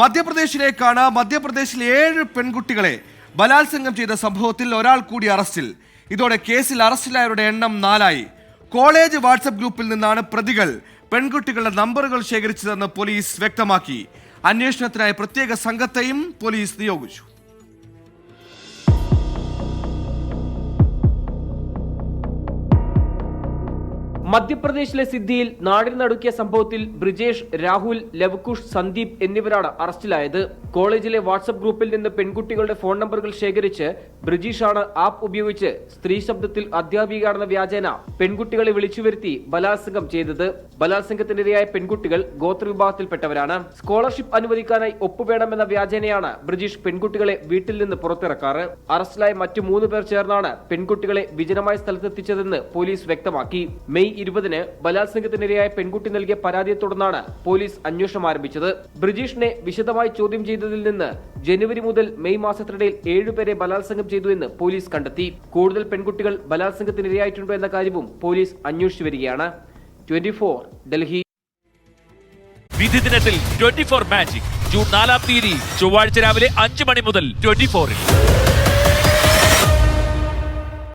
മധ്യപ്രദേശിലേക്കാണ്. മധ്യപ്രദേശിലെ 7 പെൺകുട്ടികളെ ബലാത്സംഗം ചെയ്ത സംഭവത്തിൽ ഒരാൾ കൂടി അറസ്റ്റിൽ. ഇതോടെ കേസിൽ അറസ്റ്റിലായവരുടെ എണ്ണം 4 കോളേജ് വാട്സപ്പ് ഗ്രൂപ്പിൽ നിന്നാണ് പ്രതികൾ പെൺകുട്ടികളുടെ നമ്പറുകൾ ശേഖരിച്ചതെന്ന് പോലീസ് വ്യക്തമാക്കി. അന്വേഷണത്തിനായി പ്രത്യേക സംഘത്തെയും പോലീസ് നിയോഗിച്ചു. മധ്യപ്രദേശിലെ സിദ്ധിയിൽ നാടിന് നടുക്കിയ സംഭവത്തിൽ ബ്രിജേഷ്, രാഹുൽ, ലവകുഷ്, സന്ദീപ് എന്നിവരാണ് അറസ്റ്റിലായത്. കോളേജിലെ വാട്സ്ആപ്പ് ഗ്രൂപ്പിൽ നിന്ന് പെൺകുട്ടികളുടെ ഫോൺ നമ്പറുകൾ ശേഖരിച്ച് ബ്രിജീഷാണ് ആപ്പ് ഉപയോഗിച്ച് സ്ത്രീ ശബ്ദത്തിൽ അധ്യാപികയാണെന്ന വ്യാജേന പെൺകുട്ടികളെ വിളിച്ചുവരുത്തി ബലാത്സംഗം ചെയ്തത്. ബലാത്സംഗത്തിനിരയായ പെൺകുട്ടികൾ ഗോത്രവിഭാഗത്തിൽപ്പെട്ടവരാണ്. സ്കോളർഷിപ്പ് അനുവദിക്കാനായി ഒപ്പുവേണമെന്ന വ്യാജേനയാണ് ബ്രിജീഷ് പെൺകുട്ടികളെ വീട്ടിൽ നിന്ന് പുറത്തിറക്കാറ്. അറസ്റ്റിലായ മറ്റു 3 പേർ ചേർന്നാണ് പെൺകുട്ടികളെ വിജനമായ സ്ഥലത്തെത്തിച്ചതെന്ന് പോലീസ് വ്യക്തമാക്കി. മെയ് 20-ന് ബലാത്സംഗത്തിനിരയായ പെൺകുട്ടി നൽകിയ പരാതിയെ തുടർന്നാണ് പോലീസ് അന്വേഷണം ആരംഭിച്ചത്. ബ്രിജീഷിനെ വിശദമായി ചോദ്യം ചെയ്തതിൽ നിന്ന് ജനുവരി മുതൽ മെയ് മാസത്തിനിടയിൽ 7 പേരെ ബലാത്സംഗം ചെയ്തു എന്ന് പോലീസ് കണ്ടെത്തി. കൂടുതൽ പെൺകുട്ടികൾ ബലാത്സംഗത്തിനിരയായിട്ടുണ്ടോ എന്ന കാര്യവും പോലീസ് അന്വേഷിച്ചു വരികയാണ്. 24 ഡൽഹി. വിധി ദിനത്തിൽ 24 മാജിക് ജൂൺ 4 ചൊവ്വാഴ്ച രാവിലെ 5 മണി മുതൽ 24-ൽ.